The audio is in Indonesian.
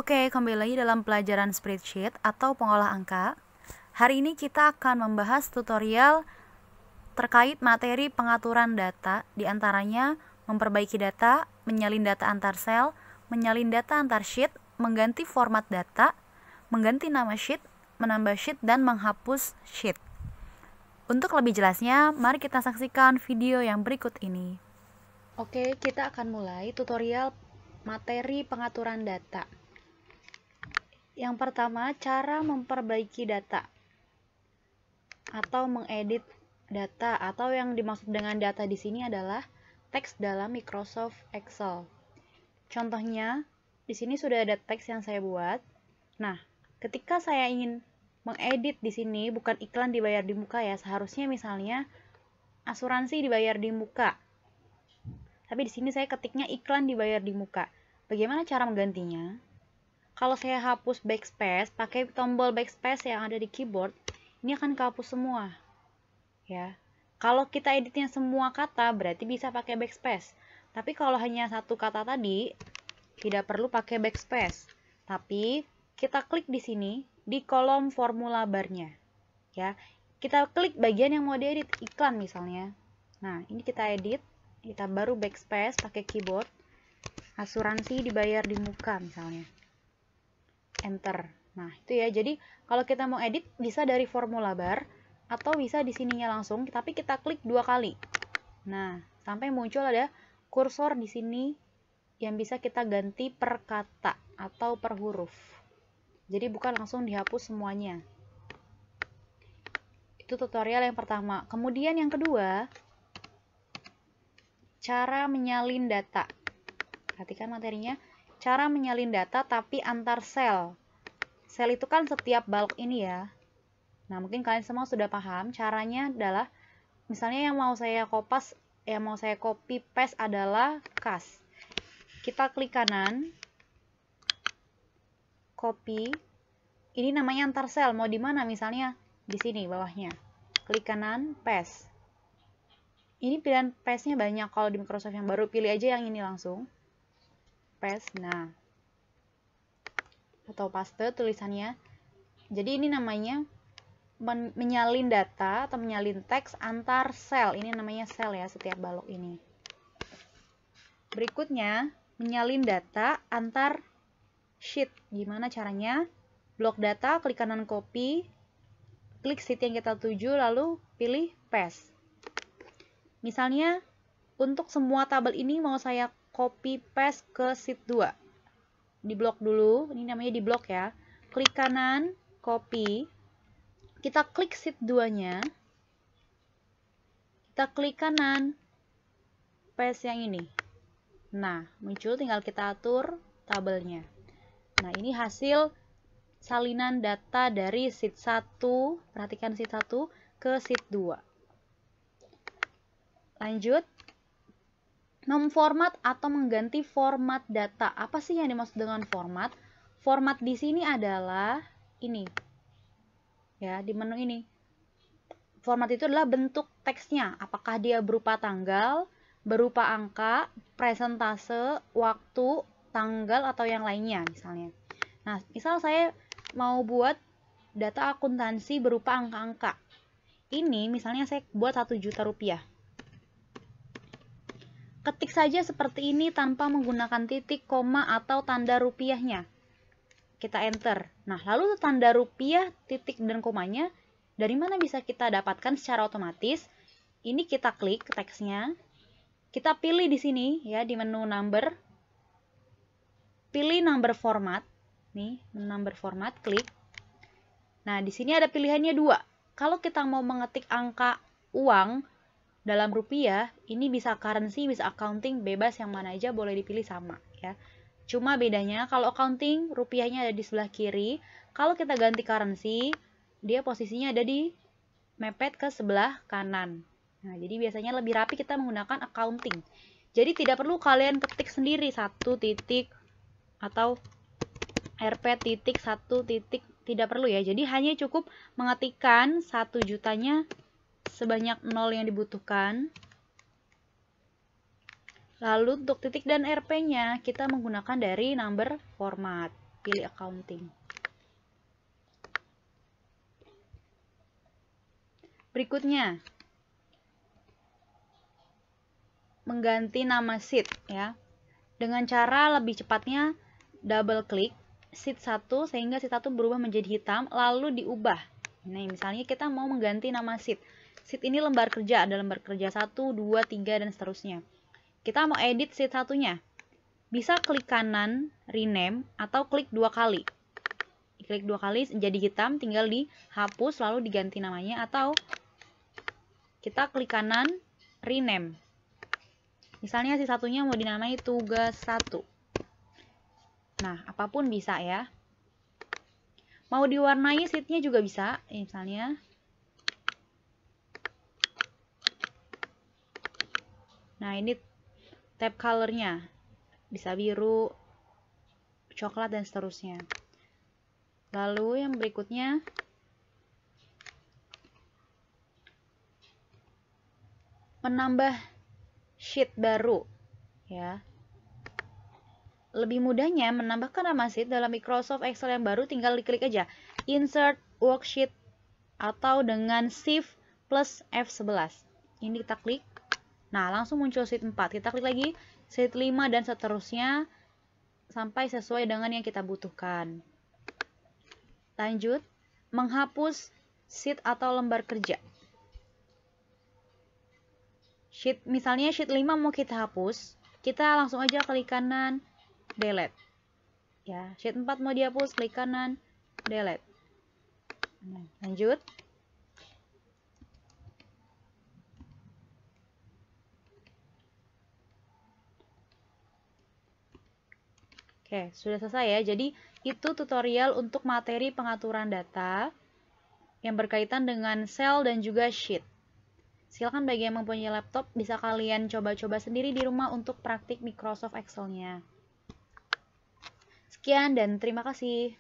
Oke, kembali lagi dalam pelajaran spreadsheet atau pengolah angka. Hari ini kita akan membahas tutorial terkait materi pengaturan data, diantaranya memperbaiki data, menyalin data antar sel, menyalin data antar sheet, mengganti format data, mengganti nama sheet, menambah sheet, dan menghapus sheet. Untuk lebih jelasnya, mari kita saksikan video yang berikut ini. Oke, kita akan mulai tutorial materi pengaturan data. Yang pertama, cara memperbaiki data atau mengedit data, atau yang dimaksud dengan data di sini adalah teks dalam Microsoft Excel. Contohnya, di sini sudah ada teks yang saya buat. Nah, ketika saya ingin mengedit di sini, bukan iklan dibayar di muka ya, seharusnya misalnya asuransi dibayar di muka. Tapi di sini saya ketiknya iklan dibayar di muka. Bagaimana cara menggantinya? Kalau saya hapus backspace, pakai tombol backspace yang ada di keyboard, ini akan kehapus semua. Ya. Kalau kita editnya semua kata, berarti bisa pakai backspace. Tapi kalau hanya satu kata tadi, tidak perlu pakai backspace. Tapi kita klik di sini di kolom formula barnya. Ya. Kita klik bagian yang mau diedit, iklan misalnya. Nah, ini kita edit, kita baru backspace pakai keyboard. Asuransi dibayar di muka misalnya. Enter. Nah, itu ya. Jadi, kalau kita mau edit bisa dari formula bar atau bisa di sininya langsung, tapi kita klik 2 kali. Nah, sampai muncul ada kursor di sini yang bisa kita ganti per kata atau per huruf. Jadi bukan langsung dihapus semuanya. Itu tutorial yang pertama. Kemudian yang kedua, cara menyalin data. Perhatikan materinya. Cara menyalin data tapi antar sel. Sel itu kan setiap balok ini ya. Nah, mungkin kalian semua sudah paham. Caranya adalah, misalnya yang mau saya copy paste adalah kas. Kita klik kanan, copy. Ini namanya antar sel. Mau di mana? Misalnya di sini bawahnya. Klik kanan, paste. Ini pilihan paste-nya banyak. Kalau di Microsoft yang baru, pilih aja yang ini langsung. Paste. Nah, atau paste tulisannya. Jadi ini namanya menyalin data atau menyalin teks antar sel. Ini namanya sel ya, setiap balok ini. Berikutnya, menyalin data antar sheet. Gimana caranya? Blok data, klik kanan copy, klik sheet yang kita tuju, lalu pilih paste. Misalnya, untuk semua tabel ini mau saya copy paste ke sheet 2. Di blok dulu, ini namanya di blok ya. Klik kanan, copy. Kita klik sheet 2-nya. Kita klik kanan, paste yang ini. Nah, muncul, tinggal kita atur tabelnya. Nah, ini hasil salinan data dari sheet 1, perhatikan sheet 1 ke sheet 2. Lanjut. Memformat atau mengganti format data. Apa sih yang dimaksud dengan format? Format di sini adalah ini. Ya, di menu ini. Format itu adalah bentuk teksnya. Apakah dia berupa tanggal, berupa angka, presentase, waktu, tanggal, atau yang lainnya misalnya. Nah, misal saya mau buat data akuntansi berupa angka-angka. Ini misalnya saya buat 1 juta rupiah. Ketik saja seperti ini tanpa menggunakan titik, koma, atau tanda rupiahnya. Kita enter. Nah, lalu tanda rupiah, titik, dan komanya dari mana bisa kita dapatkan secara otomatis? Ini kita klik teksnya. Kita pilih di sini ya, di menu number. Pilih number format. Nih, number format, klik. Nah, di sini ada pilihannya 2. Kalau kita mau mengetik angka uang dalam rupiah, ini bisa currency, bisa accounting, bebas, yang mana aja boleh dipilih sama ya. Cuma bedanya kalau accounting rupiahnya ada di sebelah kiri, kalau kita ganti currency, dia posisinya ada di mepet ke sebelah kanan. Nah, jadi biasanya lebih rapi kita menggunakan accounting. Jadi tidak perlu kalian ketik sendiri 1 titik atau rp titik 1 titik, tidak perlu ya. Jadi hanya cukup mengetikkan 1 jutanya sebanyak 0 yang dibutuhkan. Lalu untuk titik dan RP-nya kita menggunakan dari number format. pilih accounting. Berikutnya, mengganti nama sheet ya. Dengan cara lebih cepatnya double klik sheet 1 sehingga sheet 1 berubah menjadi hitam lalu diubah. Nah, misalnya kita mau mengganti nama sheet. Sheet ini lembar kerja, ada lembar kerja 1, 2, 3 dan seterusnya. Kita mau edit sheet satunya. Bisa klik kanan rename atau klik 2 kali. Klik 2 kali jadi hitam, tinggal dihapus lalu diganti namanya, atau kita klik kanan rename. Misalnya si satunya mau dinamai tugas 1. Nah, apapun bisa ya. Mau diwarnai sheetnya juga bisa, misalnya. Nah, ini tab colornya. Bisa biru, coklat, dan seterusnya. Lalu yang berikutnya, menambah sheet baru ya. Lebih mudahnya menambahkan nama sheet dalam Microsoft Excel yang baru tinggal diklik aja insert worksheet atau dengan shift plus F11. Ini kita klik. Nah, langsung muncul sheet 4. Kita klik lagi sheet 5 dan seterusnya sampai sesuai dengan yang kita butuhkan. Lanjut, menghapus sheet atau lembar kerja. Misalnya sheet 5 mau kita hapus, kita langsung aja klik kanan delete. Ya, sheet 4 mau dihapus, klik kanan delete. Nah, lanjut. Oke, sudah selesai ya. Jadi, itu tutorial untuk materi pengaturan data yang berkaitan dengan sel dan juga sheet. Silakan bagi yang mempunyai laptop, bisa kalian coba-coba sendiri di rumah untuk praktik Microsoft Excel-nya. Sekian dan terima kasih.